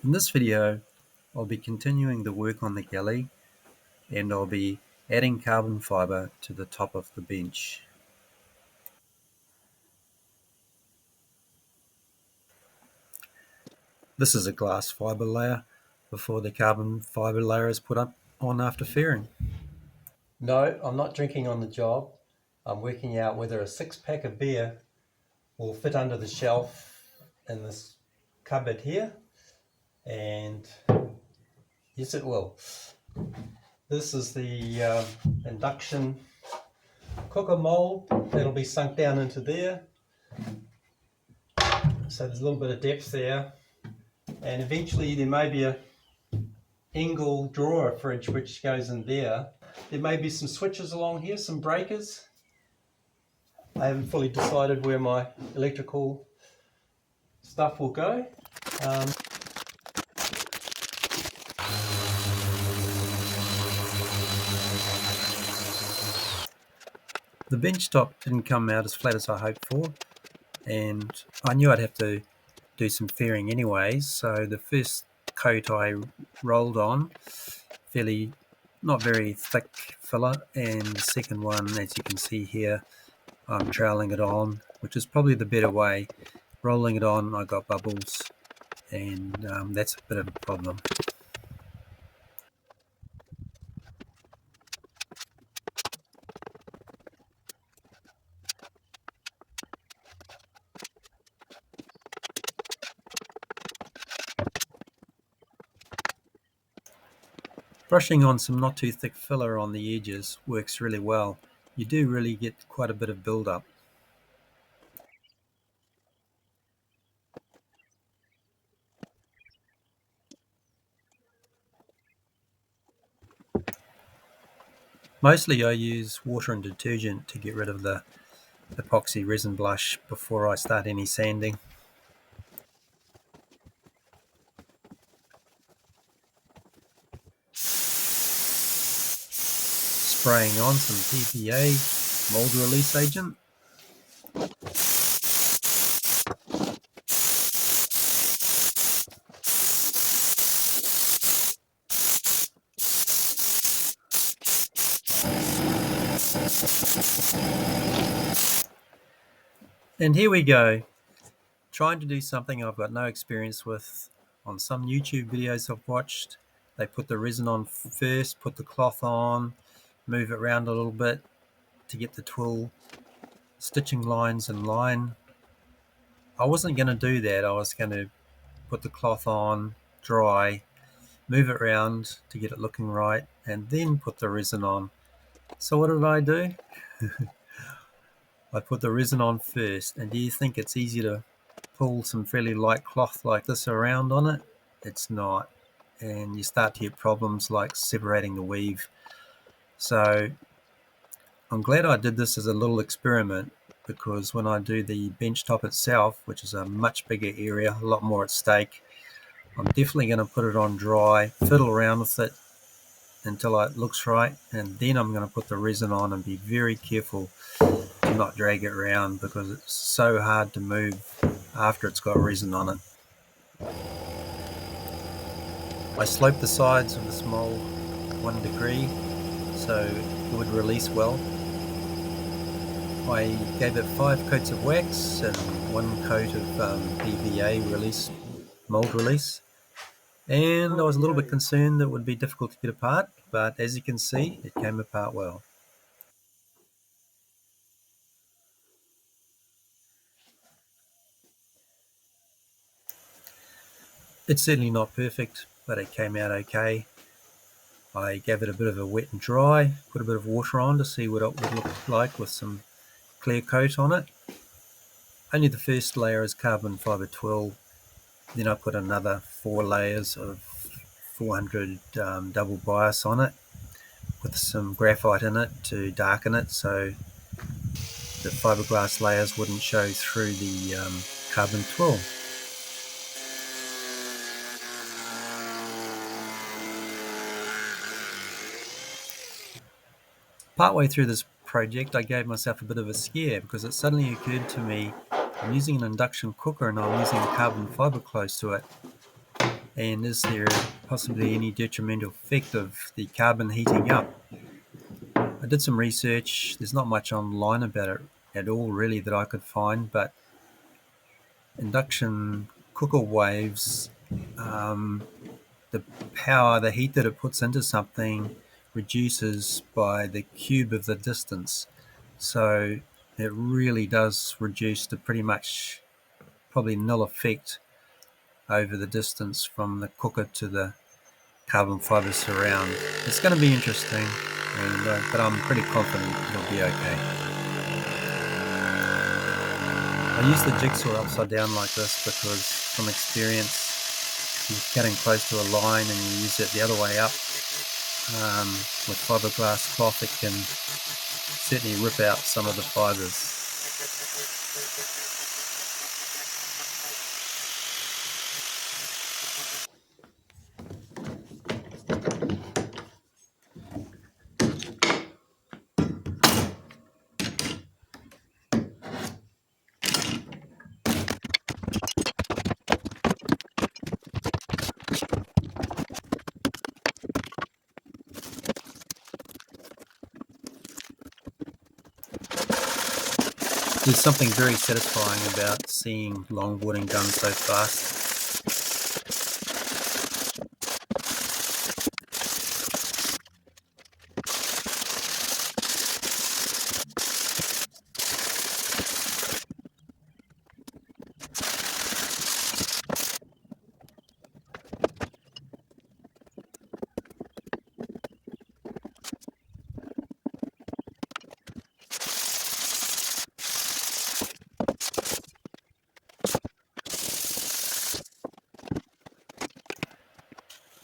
In this video, I'll be continuing the work on the galley and I'll be adding carbon fibre to the top of the bench. This is a glass fibre layer before the carbon fibre layer is put up on after fairing. No, I'm not drinking on the job. I'm working out whether a 6-pack of beer will fit under the shelf in this cupboard here, and yes it will. This is the induction cooker mold that'll be sunk down into there, so there's a little bit of depth there, and eventually there may be a Engel drawer fridge which goes in there. There may be some switches along here, some breakers. I haven't fully decided where my electrical stuff will go. The bench top didn't come out as flat as I hoped for, and I knew I'd have to do some fairing anyways, so the first coat I rolled on, fairly not very thick filler, and the second one, as you can see here, I'm troweling it on, which is probably the better way. Rolling it on, I got bubbles, and that's a bit of a problem. Brushing on some not too thick filler on the edges works really well. You do really get quite a bit of build-up. Mostly I use water and detergent to get rid of the epoxy resin blush before I start any sanding. Spraying on some PPA mold release agent. And here we go, trying to do something I've got no experience with. On some YouTube videos I've watched, they put the resin on first, put the cloth on, move it around a little bit to get the twill stitching lines in line. I wasn't going to do that. I was going to put the cloth on, dry, move it around to get it looking right, and then put the resin on. So what did I do? I put the resin on first, and do you think it's easy to pull some fairly light cloth like this around on it? It's not, and you start to get problems like separating the weave. So I'm glad I did this as a little experiment, because when I do the bench top itself, which is a much bigger area, a lot more at stake, I'm definitely going to put it on dry, fiddle around with it until it looks right, and then I'm going to put the resin on and be very careful to not drag it around, because it's so hard to move after it's got resin on it. I sloped the sides of this mold 1 degree so it would release well. I gave it 5 coats of wax and 1 coat of PVA mold release, and I was a little bit concerned that it would be difficult to get apart, but as you can see, it came apart well. It's certainly not perfect, but it came out okay. I gave it a bit of a wet and dry, put a bit of water on to see what it would look like with some clear coat on it. Only the first layer is carbon fibre twill, then I put another 4 layers of 400 double bias on it with some graphite in it to darken it so the fiberglass layers wouldn't show through the carbon twill. Partway through this project, I gave myself a bit of a scare because it suddenly occurred to me I'm using an induction cooker and I'm using carbon fibre close to it. And is there possibly any detrimental effect of the carbon heating up? I did some research. There's not much online about it at all, really, that I could find, but induction cooker waves, um, the power, the heat that it puts into something reduces by the cube of the distance. So it really does reduce to pretty much probably nil effect over the distance from the cooker to the carbon fiber surround. It's going to be interesting, but I'm pretty confident it'll be okay. I use the jigsaw upside down like this because from experience, you're getting close to a line and you use it the other way up with fiberglass cloth, it can certainly rip out some of the fibers. There's something very satisfying about seeing longboarding done so fast.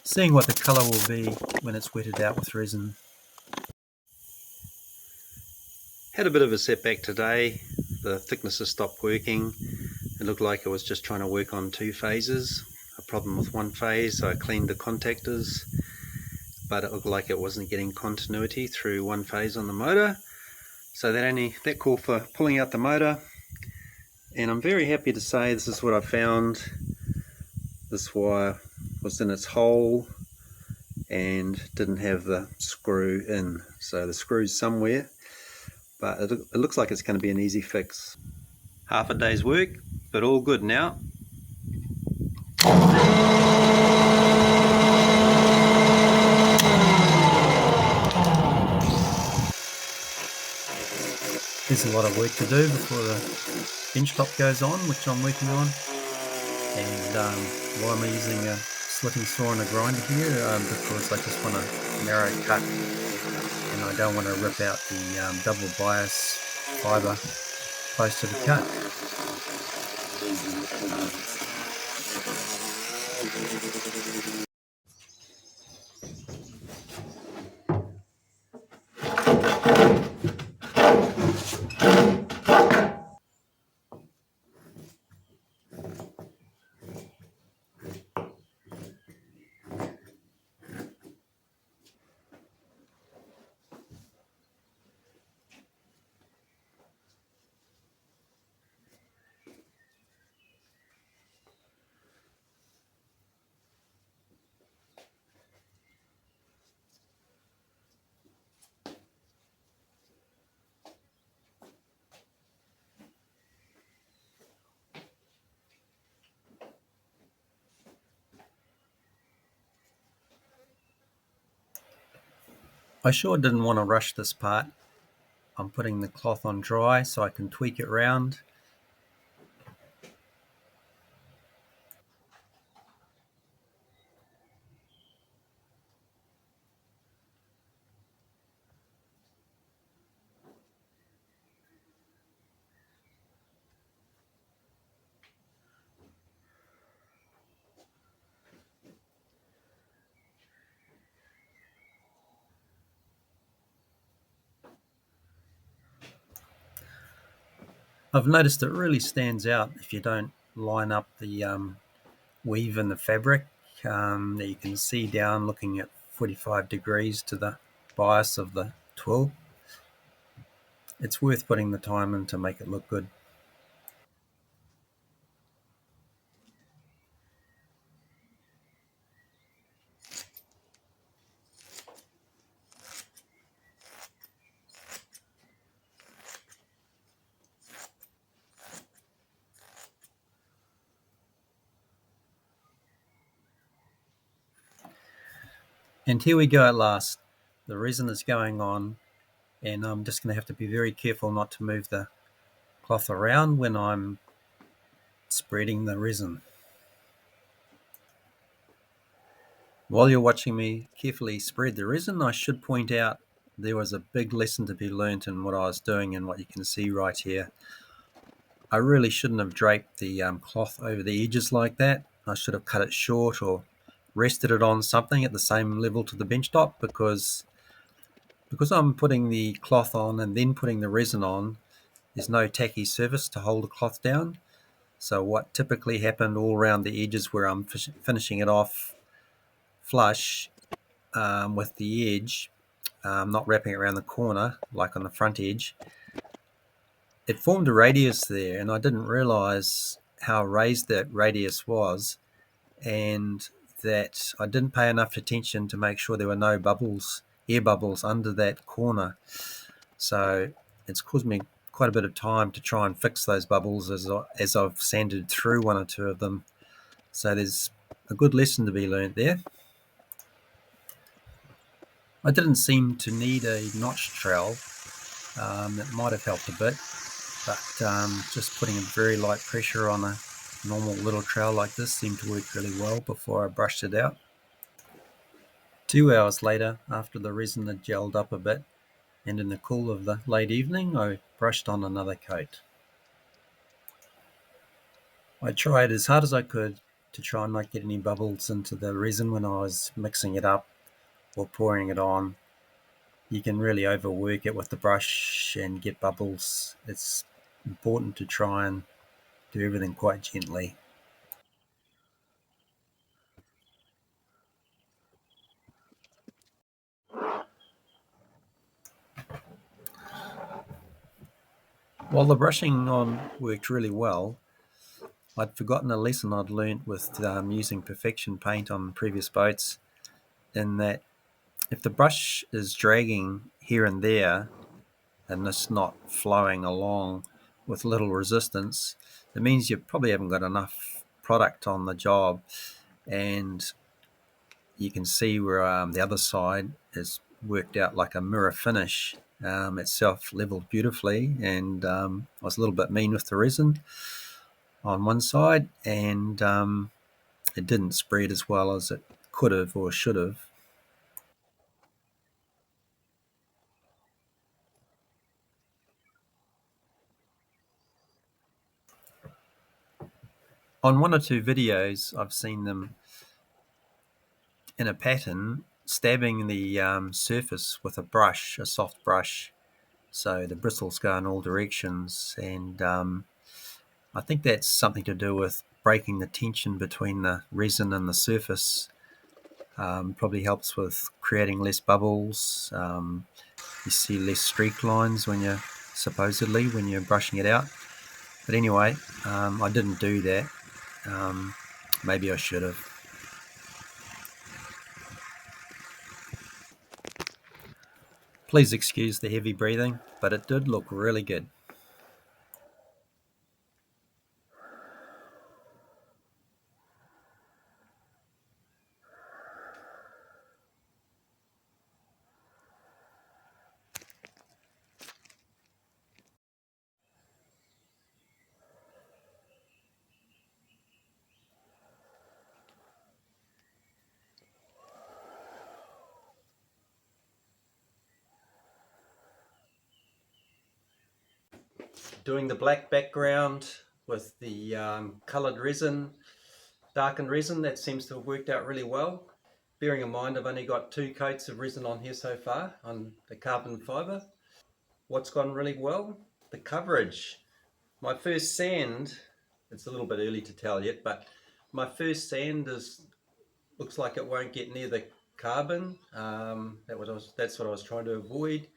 Seeing what the colour will be when it's wetted out with resin. Had a bit of a setback today. The thicknesses stopped working. It looked like it was just trying to work on two phases. A problem with one phase, so I cleaned the contactors, but it looked like it wasn't getting continuity through one phase on the motor. So that called for pulling out the motor, and I'm very happy to say this is what I found. This wire was in its hole and didn't have the screw in, so the screw's somewhere, but it looks like it's going to be an easy fix. Half a day's work, but all good now. There's a lot of work to do before the bench top goes on, which I'm working on. And why am I using a slitting saw and a grinder here? Because I just want a narrow cut, and I don't want to rip out the double bias fibre close to the cut. I sure didn't want to rush this part. I'm putting the cloth on dry so I can tweak it round. I've noticed it really stands out if you don't line up the weave in the fabric that you can see down looking at 45 degrees to the bias of the twill. It's worth putting the time in to make it look good. And here we go at last. The resin is going on, and I'm just going to have to be very careful not to move the cloth around when I'm spreading the resin. While you're watching me carefully spread the resin, I should point out there was a big lesson to be learnt in what I was doing and what you can see right here. I really shouldn't have draped the cloth over the edges like that. I should have cut it short or rested it on something at the same level to the bench top, because I'm putting the cloth on and then putting the resin on, there's no tacky surface to hold the cloth down. So what typically happened all around the edges where I'm finishing it off flush with the edge, not wrapping it around the corner like on the front edge, it formed a radius there, and I didn't realize how raised that radius was, and that I didn't pay enough attention to make sure there were no bubbles, air bubbles under that corner. So it's caused me quite a bit of time to try and fix those bubbles as I've sanded through one or two of them. So there's a good lesson to be learnt there. I didn't seem to need a notch trowel. It might have helped a bit, but just putting a very light pressure on a normal little trowel like this seemed to work really well before I brushed it out. 2 hours later, after the resin had gelled up a bit, and in the cool of the late evening, I brushed on another coat. I tried as hard as I could to try and not get any bubbles into the resin when I was mixing it up or pouring it on. You can really overwork it with the brush and get bubbles. It's important to try and do everything quite gently. While the brushing on worked really well, I'd forgotten a lesson I'd learnt with using Perfection paint on previous boats, in that if the brush is dragging here and there and it's not flowing along with little resistance, it means you probably haven't got enough product on the job. And you can see where the other side is worked out like a mirror finish. Itself leveled beautifully, and I was a little bit mean with the resin on one side, and it didn't spread as well as it could have or should have. On one or two videos, I've seen them in a pattern stabbing the surface with a brush, a soft brush, so the bristles go in all directions, and I think that's something to do with breaking the tension between the resin and the surface. Probably helps with creating less bubbles. You see less streak lines when you're brushing it out. But anyway, I didn't do that. Maybe I should have. Please excuse the heavy breathing, but it did look really good. Doing the black background with the coloured resin, darkened resin, that seems to have worked out really well. Bearing in mind I've only got 2 coats of resin on here so far on the carbon fibre. What's gone really well? The coverage. My first sand, it's a little bit early to tell yet, but my first sand looks like it won't get near the carbon. That's what I was trying to avoid.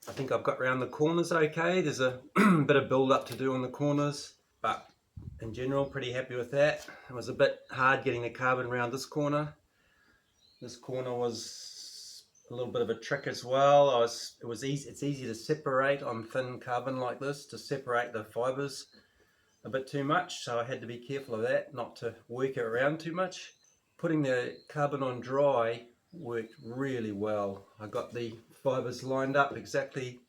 I think I've got around the corners okay. There's a bit of build up to do on the corners, but in general pretty happy with that. It was a bit hard getting the carbon around this corner. This corner was a little bit of a trick as well. It's easy to separate on thin carbon like this, to separate the fibres a bit too much, so I had to be careful of that, not to work it around too much. Putting the carbon on dry, worked really well. I got the fibres lined up exactly,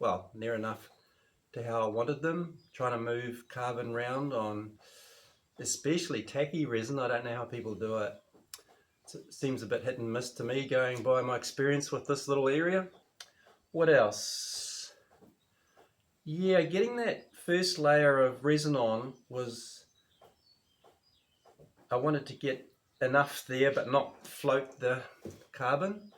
well, near enough to how I wanted them, trying to move carbon round on especially tacky resin. I don't know how people do it. It seems a bit hit and miss to me, going by my experience with this little area. What else? Yeah, getting that first layer of resin on was, I wanted to get enough there but not float the carbon.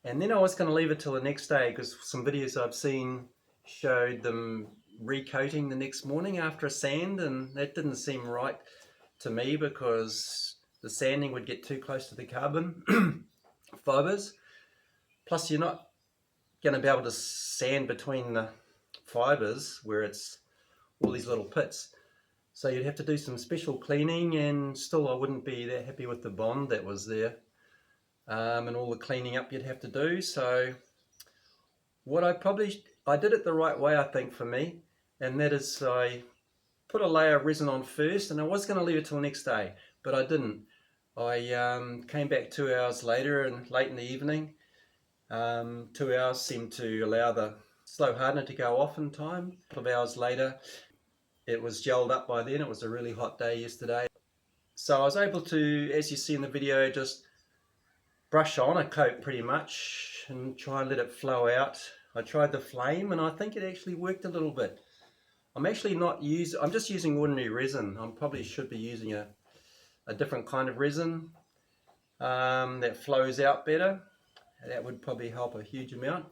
And then I was going to leave it till the next day, because some videos I've seen showed them recoating the next morning after a sand, and that didn't seem right to me because the sanding would get too close to the carbon fibres. Plus, you're not going to be able to sand between the fibres where it's all these little pits. So you'd have to do some special cleaning, and still I wouldn't be that happy with the bond that was there, and all the cleaning up you'd have to do. So what I did it the right way, I think, for me, and that is I put a layer of resin on first, and I was going to leave it till the next day, but I didn't. I came back 2 hours later, and late in the evening. 2 hours seemed to allow the slow hardener to go off in time. A couple of hours later, it was gelled up by then. It was a really hot day yesterday. So I was able to, as you see in the video, just brush on a coat pretty much and try and let it flow out. I tried the flame, and I think it actually worked a little bit. I'm just using ordinary resin. I probably should be using a different kind of resin that flows out better. That would probably help a huge amount.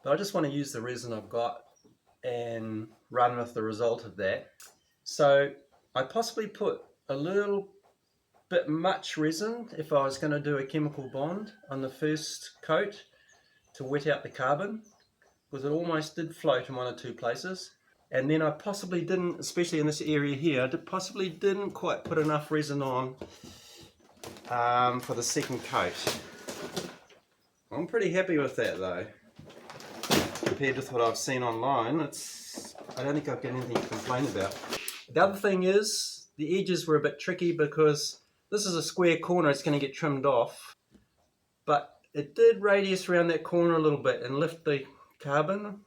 But I just want to use the resin I've got and run with the result of that. So I possibly put a little bit much resin if I was going to do a chemical bond on the first coat to wet out the carbon, because it almost did float in one or two places. And then I possibly didn't, especially in this area here, possibly didn't quite put enough resin on for the second coat. I'm pretty happy with that though. Compared with what I've seen online, I don't think I've got anything to complain about. The other thing is, the edges were a bit tricky because this is a square corner, it's going to get trimmed off. But it did radius around that corner a little bit and lift the carbon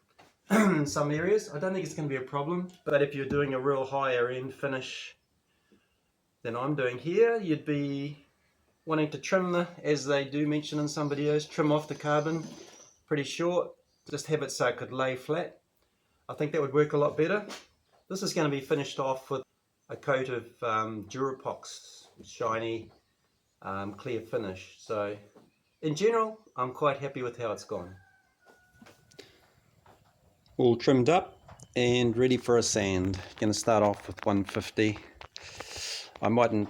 in some areas. I don't think it's going to be a problem, but if you're doing a real higher end finish than I'm doing here, you'd be wanting to trim as they do mention in some videos, trim off the carbon pretty short, just have it so it could lay flat. I think that would work a lot better. This is going to be finished off with a coat of Durepox, shiny, clear finish. So in general, I'm quite happy with how it's gone. All trimmed up and ready for a sand. Going to start off with 150. I mightn't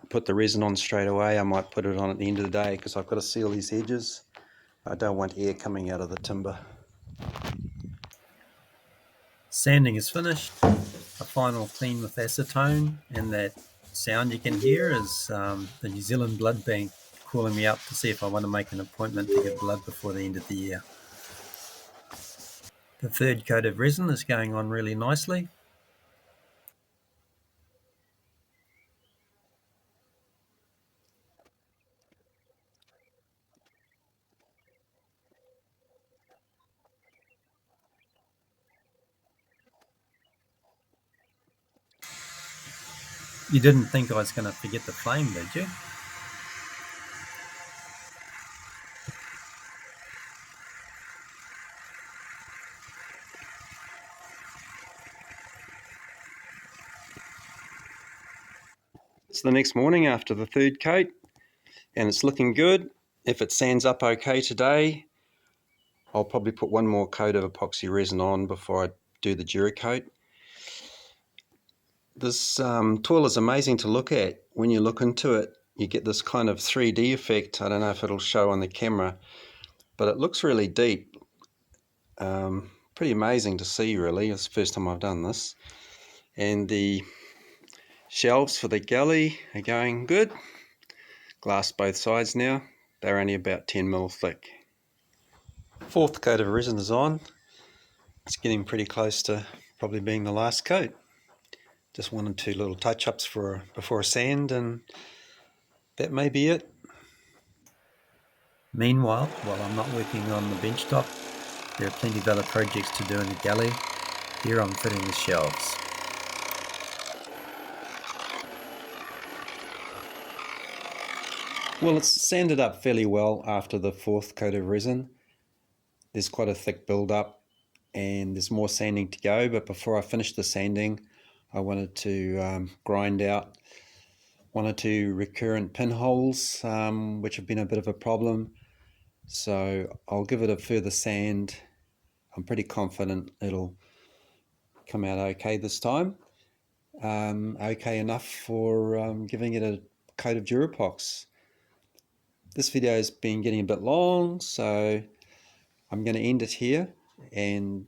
put the resin on straight away. I might put it on at the end of the day because I've got to seal these edges. I don't want air coming out of the timber. Sanding is finished. A final clean with acetone, and that sound you can hear is the New Zealand Blood Bank calling me up to see if I want to make an appointment to get blood before the end of the year. The third coat of resin is going on really nicely. You didn't think I was going to forget the flame, did you? It's the next morning after the third coat, and it's looking good. If it sands up okay today, I'll probably put one more coat of epoxy resin on before I do the Durecoat. This twill is amazing to look at. When you look into it, you get this kind of 3D effect. I don't know if it'll show on the camera, but it looks really deep. Pretty amazing to see, really. It's the first time I've done this. And the shelves for the galley are going good. Glass both sides now. They're only about 10mm thick. Fourth coat of resin is on. It's getting pretty close to probably being the last coat. Just 1 or 2 little touch-ups before a sand, and that may be it. Meanwhile, while I'm not working on the bench top, there are plenty of other projects to do in the galley. Here I'm fitting the shelves. Well, it's sanded up fairly well after the fourth coat of resin. There's quite a thick build-up and there's more sanding to go, but before I finish the sanding, I wanted to grind out one or two recurrent pinholes, which have been a bit of a problem. So I'll give it a further sand. I'm pretty confident it'll come out okay this time. Okay enough for giving it a coat of Durepox. This video has been getting a bit long, so I'm going to end it here and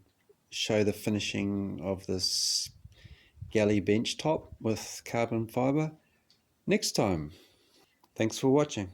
show the finishing of this galley bench top with carbon fibre next time. Thanks for watching.